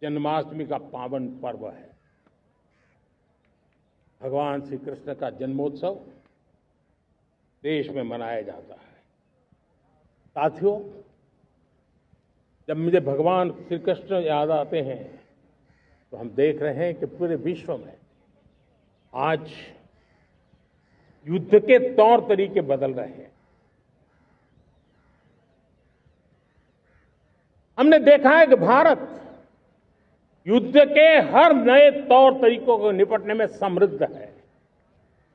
जन्माष्टमी का पावन पर्व है। भगवान श्री कृष्ण का जन्मोत्सव देश में मनाया जाता है। साथियों, जब मुझे भगवान श्री कृष्ण याद आते हैं तो हम देख रहे हैं कि पूरे विश्व में आज युद्ध के तौर तरीके बदल रहे हैं। हमने देखा है कि भारत युद्ध के हर नए तौर तरीकों को निपटने में समृद्ध है।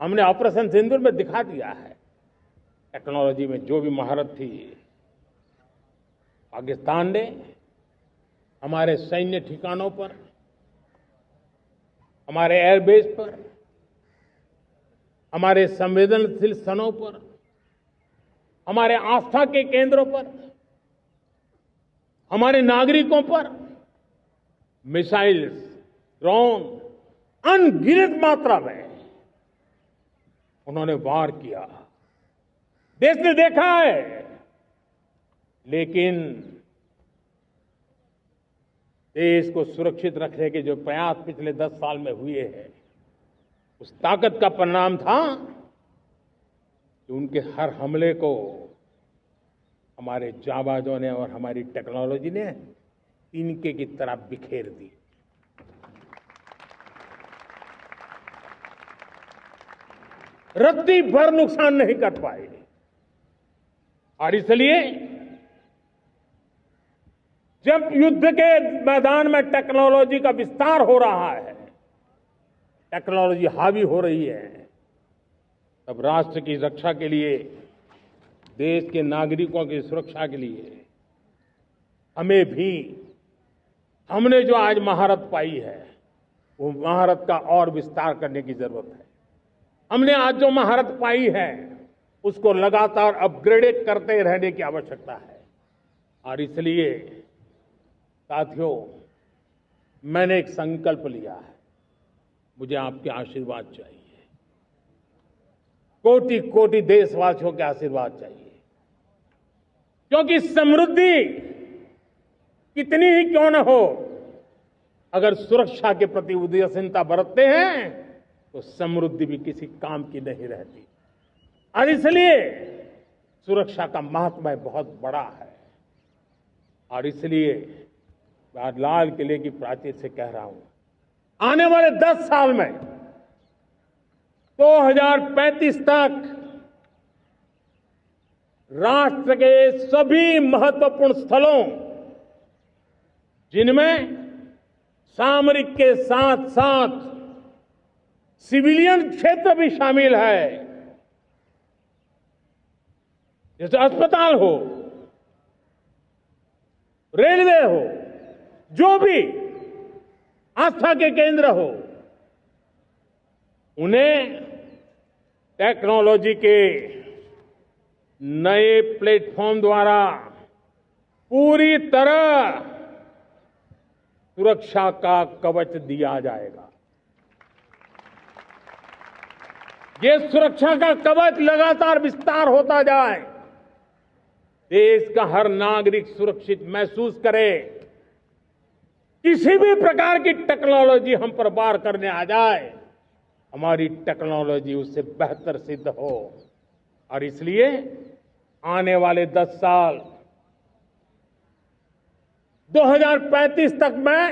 हमने ऑपरेशन सिंदूर में दिखा दिया है। टेक्नोलॉजी में जो भी महारत थी, पाकिस्तान ने हमारे सैन्य ठिकानों पर, हमारे एयरबेस पर, हमारे संवेदनशील स्थानों पर, हमारे आस्था के केंद्रों पर, हमारे नागरिकों पर मिसाइल्स, ड्रोन अनगिनत मात्रा में उन्होंने वार किया। देश ने देखा है, लेकिन देश को सुरक्षित रखने के जो प्रयास पिछले 10 साल में हुए हैं, उस ताकत का परिणाम था कि उनके हर हमले को हमारे जाबाजों ने और हमारी टेक्नोलॉजी ने तिनके की तरह बिखेर दी। रत्ती भर नुकसान नहीं कर पाए। और इसलिए जब युद्ध के मैदान में टेक्नोलॉजी का विस्तार हो रहा है, टेक्नोलॉजी हावी हो रही है, तब राष्ट्र की रक्षा के लिए, देश के नागरिकों की सुरक्षा के लिए हमें भी, हमने जो आज महारत पाई है, वो महारत का और विस्तार करने की जरूरत है। हमने आज जो महारत पाई है, उसको लगातार अपग्रेड करते रहने की आवश्यकता है। और इसलिए साथियों, मैंने एक संकल्प लिया है। मुझे आपके आशीर्वाद चाहिए, कोटि कोटि देशवासियों के आशीर्वाद चाहिए, क्योंकि समृद्धि कितनी ही क्यों न हो, अगर सुरक्षा के प्रति उदासीनता बरतते हैं तो समृद्धि भी किसी काम की नहीं रहती। और इसलिए सुरक्षा का महत्व बहुत बड़ा है। और इसलिए मैं आज लाल किले की प्राचीर से कह रहा हूं, आने वाले 10 साल में 2035 तक राष्ट्र के सभी महत्वपूर्ण स्थलों, जिनमें सामरिक के साथ साथ सिविलियन क्षेत्र भी शामिल है, जैसे अस्पताल हो, रेलवे हो, जो भी आस्था के केंद्र हो, उन्हें टेक्नोलॉजी के नए प्लेटफॉर्म द्वारा पूरी तरह सुरक्षा का कवच दिया जाएगा। ये सुरक्षा का कवच लगातार विस्तार होता जाए, देश का हर नागरिक सुरक्षित महसूस करे। किसी भी प्रकार की टेक्नोलॉजी हम पर वार करने आ जाए, हमारी टेक्नोलॉजी उससे बेहतर सिद्ध हो। और इसलिए आने वाले 10 साल 2035 तक मैं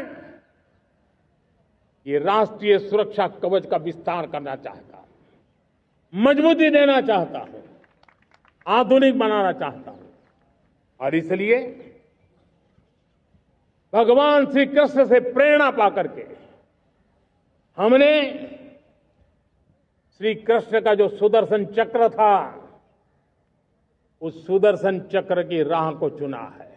ये राष्ट्रीय सुरक्षा कवच का विस्तार करना चाहता हूं, मजबूती देना चाहता हूं, आधुनिक बनाना चाहता हूं। और इसलिए भगवान श्री कृष्ण से प्रेरणा पाकर के हमने श्री कृष्ण का जो सुदर्शन चक्र था, उस सुदर्शन चक्र की राह को चुना है।